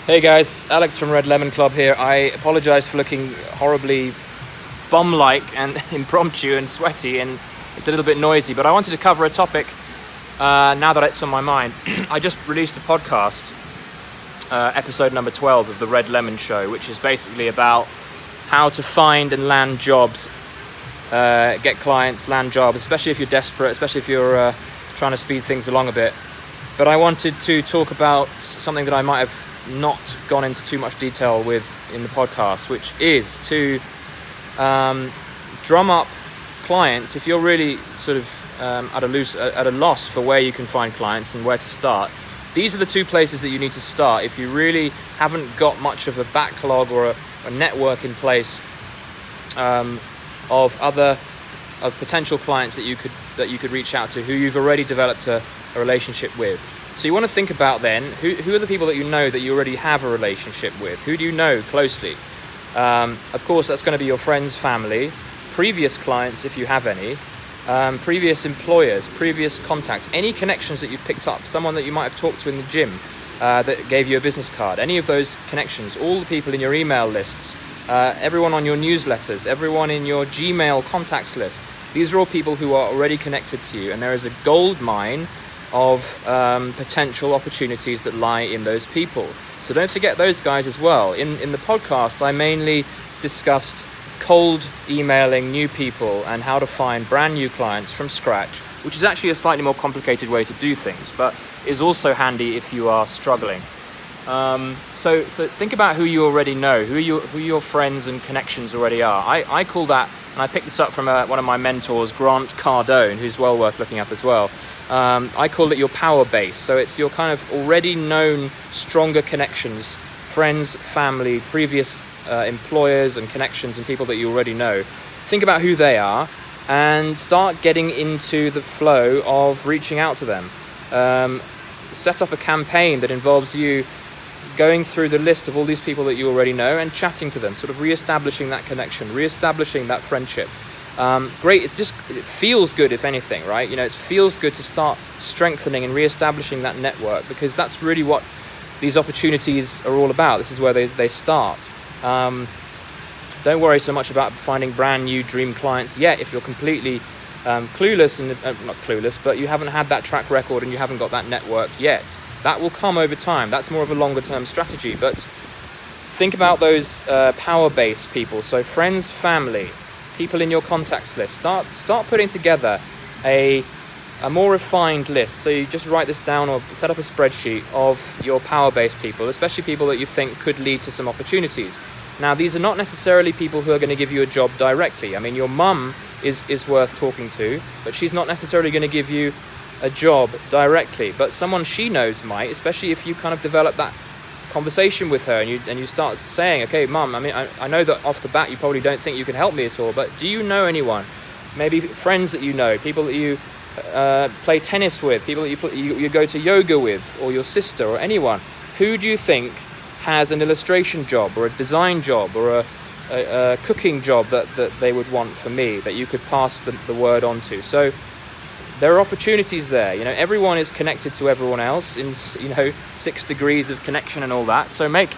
Hey guys, Alex from Red Lemon Club here. I apologize for looking horribly bum-like and impromptu and sweaty, and it's a little bit noisy, but I wanted to cover a topic now that it's on my mind. I just released a podcast, episode number 12 of the Red Lemon Show, which is basically about how to find and land jobs, get clients, land jobs, especially if you're desperate, especially if you're trying to speed things along a bit. But I wanted to talk about something that I might have not gone into too much detail with in the podcast, which is to drum up clients. If you're really sort of at a loss for where you can find clients and where to start, these are the two places that you need to start if you really haven't got much of a backlog or a network in place of potential clients that you could reach out to, who you've already developed a relationship with. So you want to think about then, who are the people that you know that you already have a relationship with? Who do you know closely? Of course, that's going to be your friends, family, previous clients if you have any, previous employers, previous contacts, any connections that you've picked up, someone that you might have talked to in the gym that gave you a business card, any of those connections, all the people in your email lists, everyone on your newsletters, everyone in your Gmail contacts list. These are all people who are already connected to you, and there is a gold mine of potential opportunities that lie in those people. So don't forget those guys as well. In the podcast, I mainly discussed cold emailing new people and how to find brand new clients from scratch, which is actually a slightly more complicated way to do things, but is also handy if you are struggling. So think about who you already know, who your friends and connections already are. I call that, and I picked this up from one of my mentors, Grant Cardone, who's well worth looking up as well. I call it your power base. So it's your kind of already known stronger connections, friends, family, previous employers and connections and people that you already know. Think about who they are and start getting into the flow of reaching out to them. Set up a campaign that involves you going through the list of all these people that you already know and chatting to them, sort of re-establishing that connection, re-establishing that friendship. Great, it feels good, if anything, right? You know, it feels good to start strengthening and re-establishing that network, because that's really what these opportunities are all about. This is where they start. Don't worry so much about finding brand new dream clients yet if you're completely clueless, and not clueless, but you haven't had that track record and you haven't got that network yet. That will come over time. That's more of a longer term strategy, but think about those power-based people. So friends, family, people in your contacts list. Start putting together a more refined list. So you just write this down or set up a spreadsheet of your power-based people, especially people that you think could lead to some opportunities. Now, these are not necessarily people who are going to give you a job directly. I mean, your mum is worth talking to, but she's not necessarily going to give you a job directly, but someone she knows might, especially if you kind of develop that conversation with her and you start saying, okay, Mum, I mean, I know that off the bat you probably don't think you can help me at all, but do you know anyone, maybe friends that you know, people that you play tennis with, people that you go to yoga with, or your sister or anyone, who do you think has an illustration job or a design job or a cooking job that they would want for me, that you could pass the word on to? So there are opportunities there. You know, everyone is connected to everyone else in, 6 degrees of connection and all that. So make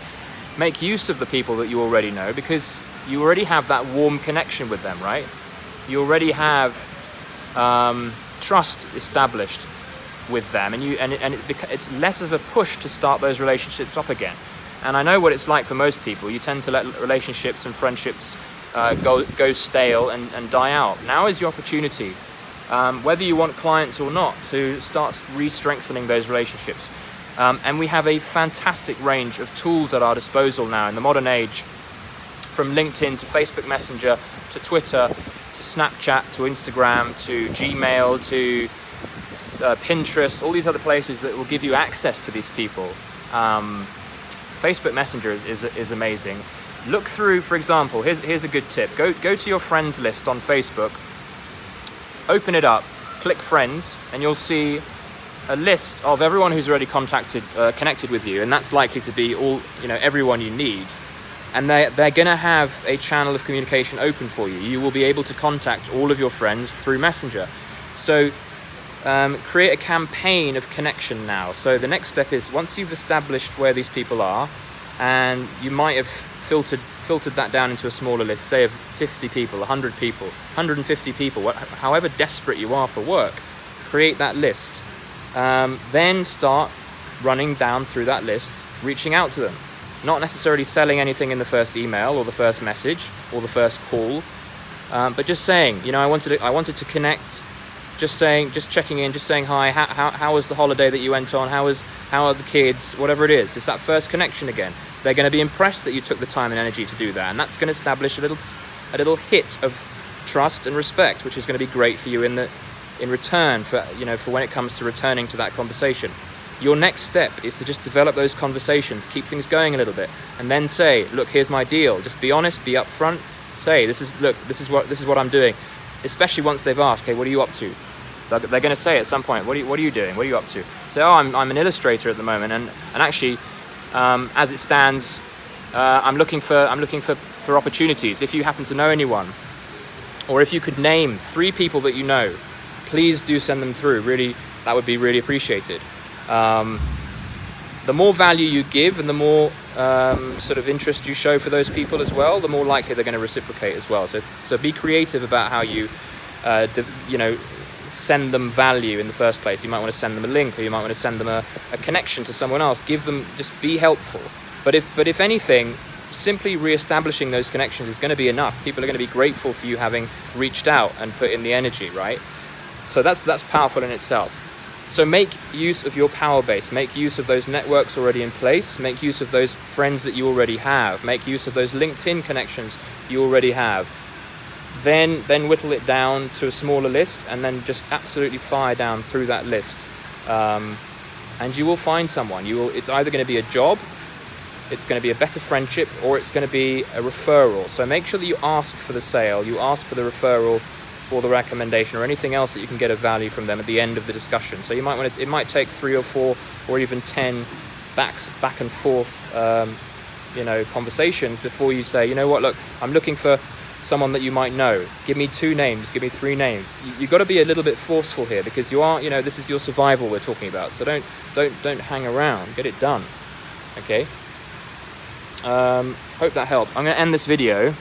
use of the people that you already know, because you already have that warm connection with them, right? You already have trust established with them, and it's less of a push to start those relationships up again. And I know what it's like for most people. You tend to let relationships and friendships go stale and die out. Now is your opportunity, whether you want clients or not, to start re-strengthening those relationships. And we have a fantastic range of tools at our disposal now in the modern age, from LinkedIn to Facebook Messenger to Twitter to Snapchat to Instagram to Gmail to Pinterest, all these other places that will give you access to these people. Facebook Messenger is amazing. Look through, for example, here's a good tip. Go to your friends list on Facebook, open it up, click friends, and you'll see a list of everyone who's already connected with you, and that's likely to be everyone you need. And they're going to have a channel of communication open for you. You will be able to contact all of your friends through Messenger. So create a campaign of connection now. So the next step is, once you've established where these people are, and you might have filtered that down into a smaller list, say of 50 people, 100 people, 150 people, however desperate you are for work, create that list. Then start running down through that list, reaching out to them. Not necessarily selling anything in the first email or the first message or the first call, but just saying, I wanted to connect. Just checking in, just saying hi. How was the holiday that you went on? How are the kids? Whatever it is, just that first connection again. They're going to be impressed that you took the time and energy to do that, and that's going to establish a little hit of trust and respect, which is going to be great for you in return for when it comes to returning to that conversation. Your next step is to just develop those conversations, keep things going a little bit, and then say, look, here's my deal. Just be honest, be upfront. Say, this is what I'm doing. Especially once they've asked, hey, what are you up to? They're going to say at some point, what are you doing? What are you up to? Say, oh, I'm an illustrator at the moment, and actually, as it stands, I'm looking for opportunities. If you happen to know anyone, or if you could name 3 people that you know, please do send them through. Really, that would be really appreciated. The more value you give and the more sort of interest you show for those people as well, the more likely they're going to reciprocate as well. So be creative about how you send them value in the first place. You might want to send them a link, or you might want to send them a connection to someone else. Give them, just be helpful. But if anything, simply re-establishing those connections is going to be enough. People are going to be grateful for you having reached out and put in the energy, right? So that's powerful in itself. So make use of your power base, make use of those networks already in place, make use of those friends that you already have, make use of those LinkedIn connections you already have. Then whittle it down to a smaller list, and then just absolutely fire down through that list. And you will find someone. It's either going to be a job, it's going to be a better friendship, or it's going to be a referral. So make sure that you ask for the sale, you ask for the referral, or the recommendation, or anything else that you can get of value from them at the end of the discussion. So it might take 3 or 4 or even 10 back and forth conversations before you say, you know what, look, I'm looking for someone that you might know. Give me 2 names, give me 3 names. You've got to be a little bit forceful here, because you are, this is your survival we're talking about. So don't hang around, get it done. Okay. Hope that helped. I'm going to end this video.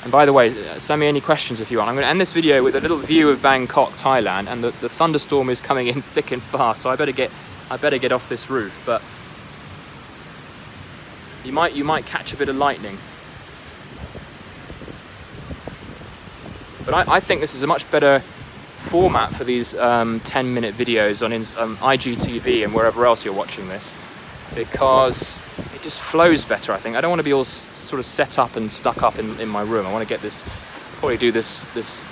And by the way, send me any questions if you want. I'm going to end this video with a little view of Bangkok, Thailand, and the thunderstorm is coming in thick and fast, so I better get off this roof. But you might catch a bit of lightning. But I think this is a much better format for these 10-minute videos on IGTV and wherever else you're watching this, because it just flows better, I think. I don't want to be all sort of set up and stuck up in my room. I want to probably do this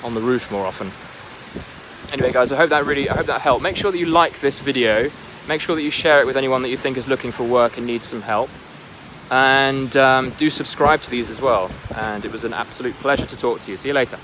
on the roof more often. Anyway, guys, I hope that helped. Make sure that you like this video. Make sure that you share it with anyone that you think is looking for work and needs some help. And do subscribe to these as well. And it was an absolute pleasure to talk to you. See you later.